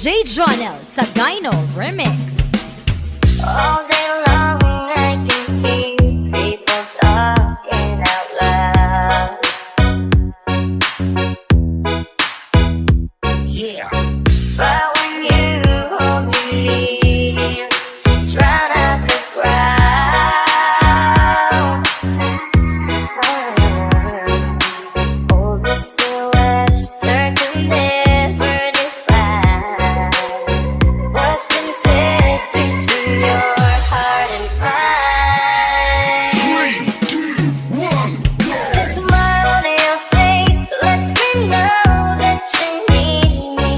DJ Jonel sa Gyno Remix. All day long I can hear people talking out loud. Yeah. But when you hold me near, drown out the crowd. All the still words learned to never define what's been said between your heart and mine. 3, 2, 1, go! The smile on your face lets me know that you need me.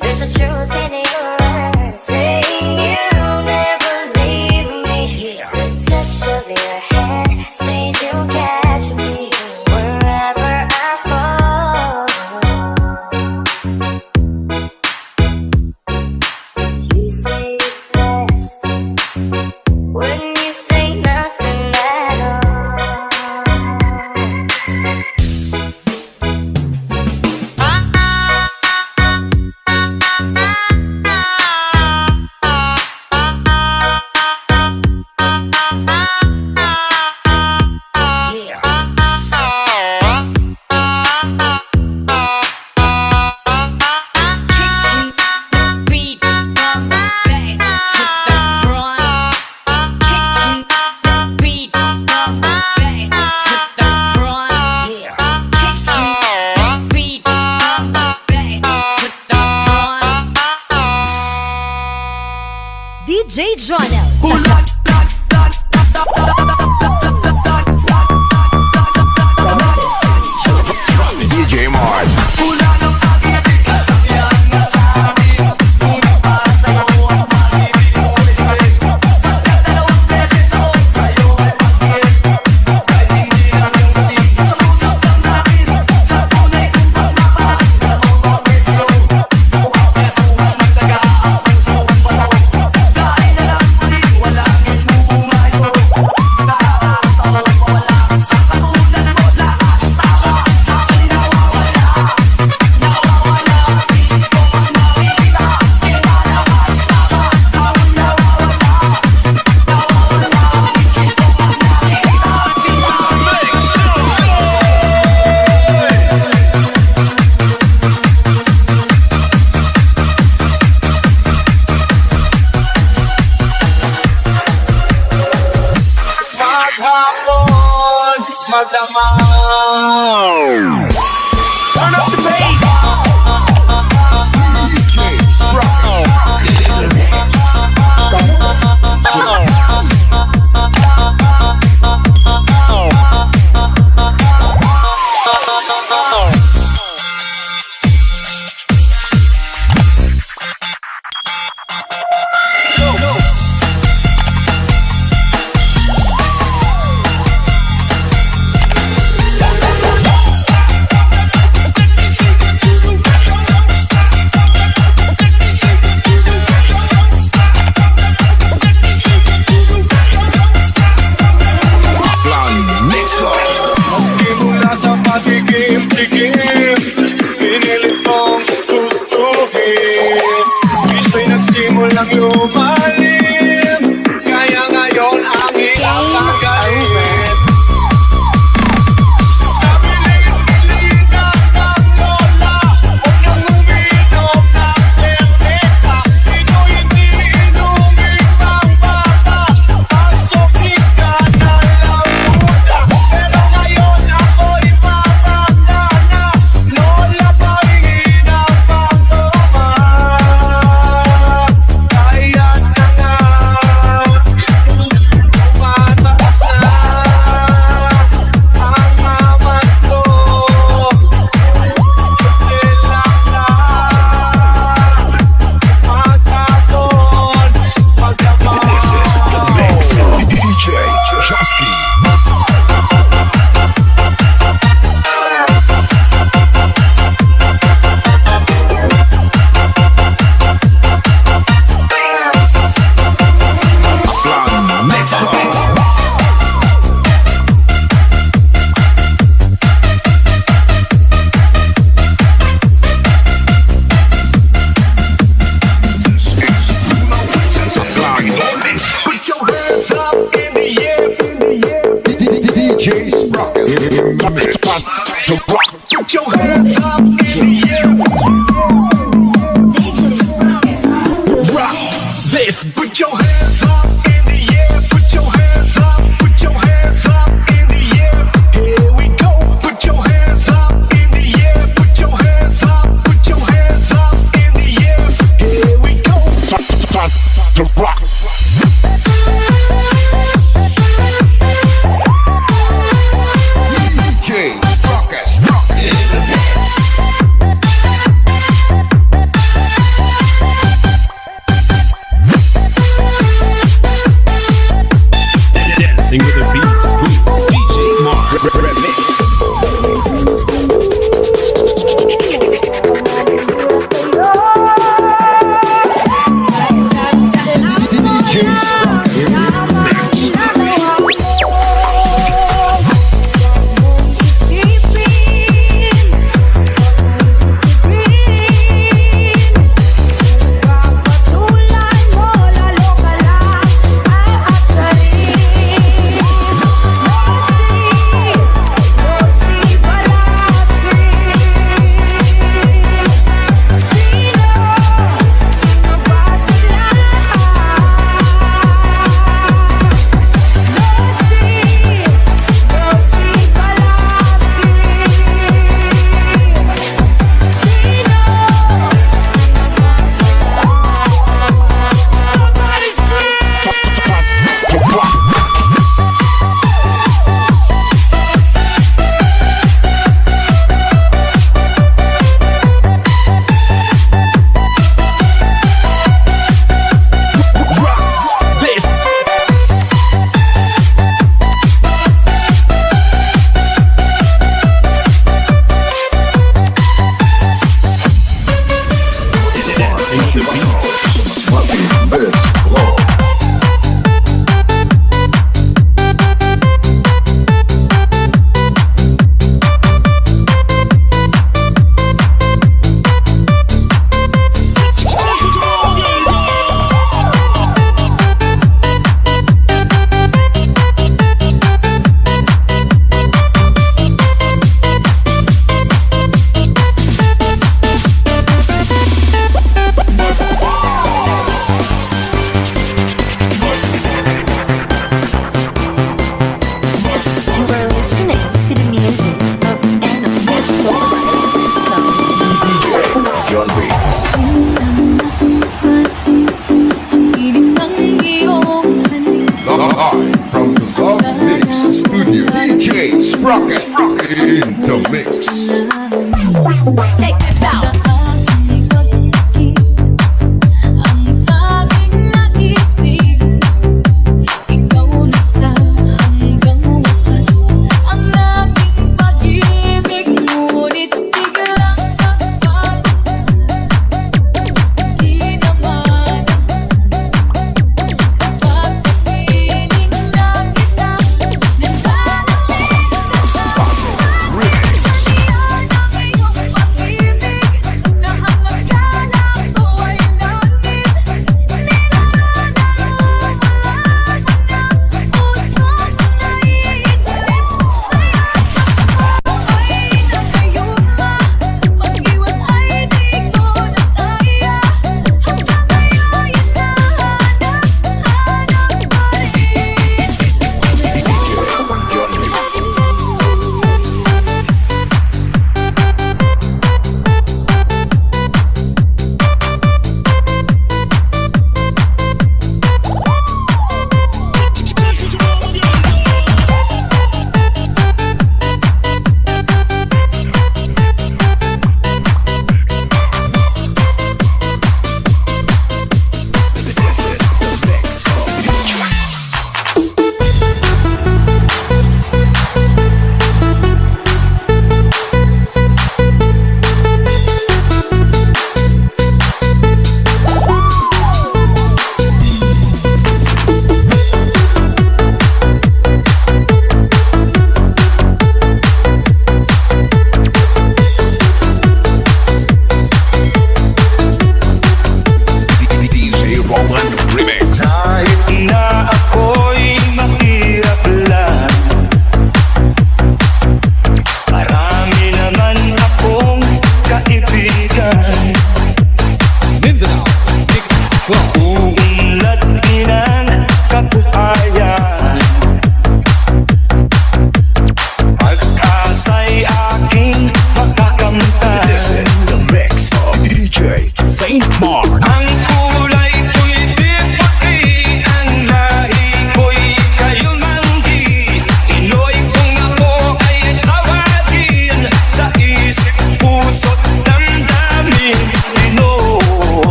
There's a truth in your eyes saying you'll never leave me. Yeah. The touch of your hand says you'll catch me wherever I fall. You say it best when you say nothing at all. Yeah. Beat from the back to the front. Kicking the beat from the back to the front. Yeah. Kicking the beat from the back to the front. DJ Jonel sa DJ Mars. Maghapon, madamang. Turn up the bass. rock. In the mix. Time to rock. Put your hands up in the air. Rock this. Put your hands up in the air. Put your hands up. Put your hands up in the air. Here we go. Put your hands up in the air. Put your hands up. Put your hands up in the air. Here we go. Time to rock. DJ Rockers, rock in the mix. Dancing with the beat with DJ Mark Remix. DJ Rock in the mix. Dancing with the beat. Smoking this club. You are listening to the music of Animals. John B. Live from the Love Mix Studio. DJ Sprocket in the mix. Check this out. Pag-ibig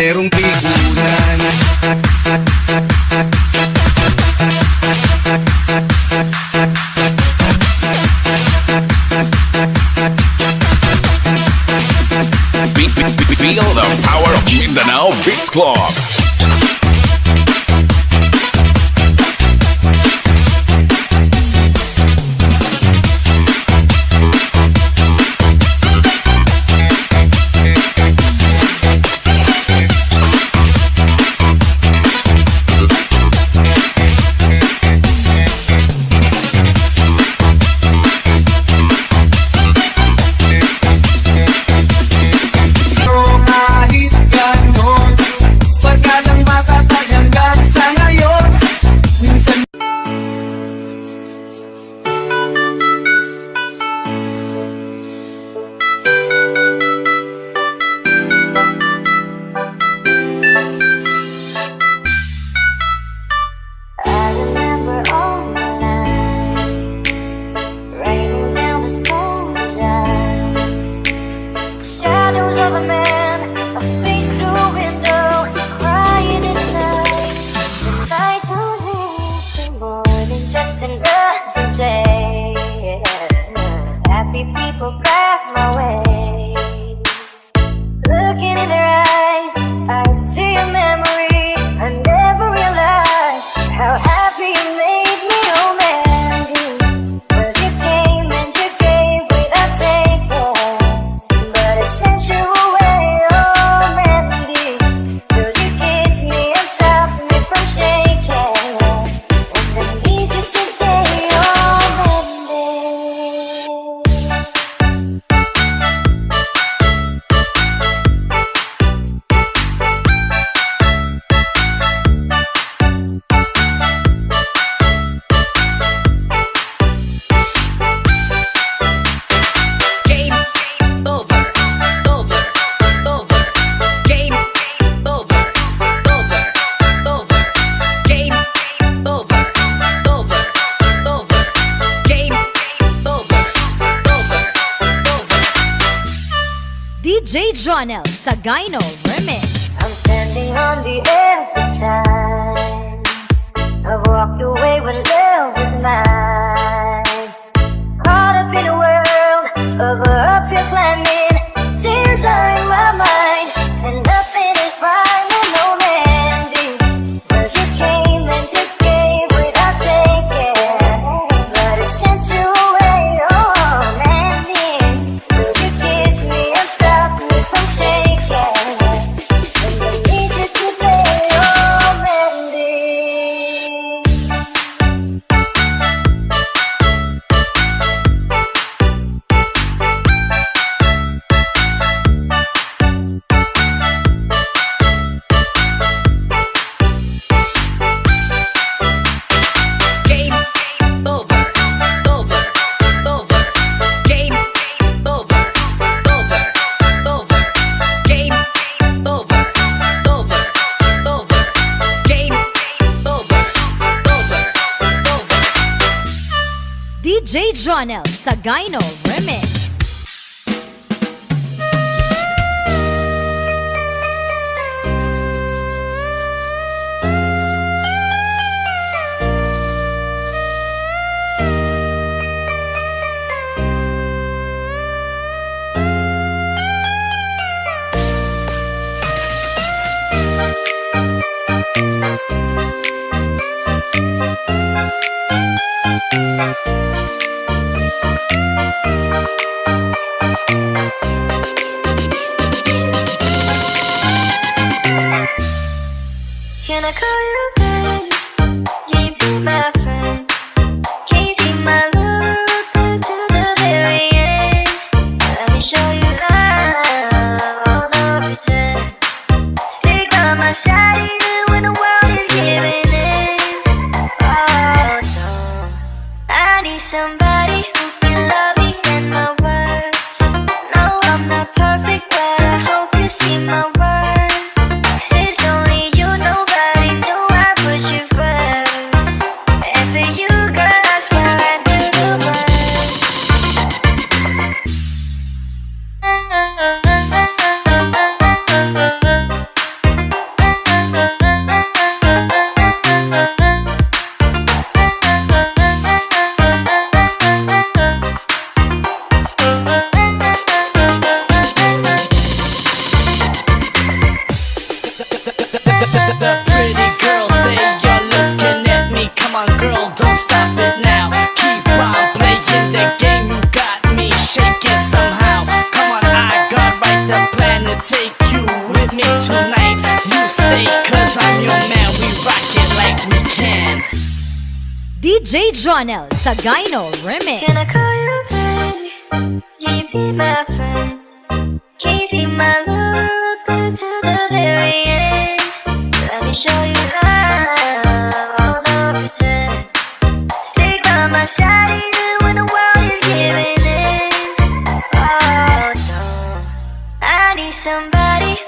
merong pigunan. Feel the power of Mindanao Beats Club. Kahit ganon, pagkadang matatag hanggang sa ngayon. Minsan I remember all my life, raining down the stones out. Shadows of a man, a face through a window, crying in the night. The night goes into morning, just another day. Happy people pass my way. Looking in their eyes, I see a memory. I never realized how happy you made me, oh Mandy. Well, you came and you gave without taking, but it sent you away, oh Mandy. Till you kissed me and stopped me from shaking, and I need you today, oh Mandy. Game over, over, over. Game over, over, over. Game over, over, over. Game over, over, over. DJ Jonel Sagayno Remix. I'm standing on the edge of time. I've walked away when love was mine. Caught up in a world of uphill climbing. Tears are in my mind, and nothing is fine with no Mandy. Well, you came and you gave without taking, but it sent you away, oh Mandy. Will you kiss me and stop me from shaking? And I need you today, oh Mandy. Game over, over, over. Game over, over, over. Game over, over, over. Game over, over, over. DJ Jonel Sagayno Remix. Can I call you babe? Can you be my friend? Can you be my lover up until the very end? Let me show you love, all the pretend. Stick by my side even when the world is giving in. Oh no, I need somebody who can love me and my words. No, I'm not perfect, but I hope you see my worth. 'Cause it's only you, nobody knew I put you first. And for you, girl, I swear I'd do the world. DJ Jonel Sagayno Remix. Can I call you baby? You be my friend. Keep you my lover up until the very end. Let me show you love, no pretend. Stick by my side even when the world is giving in. Oh no, I need somebody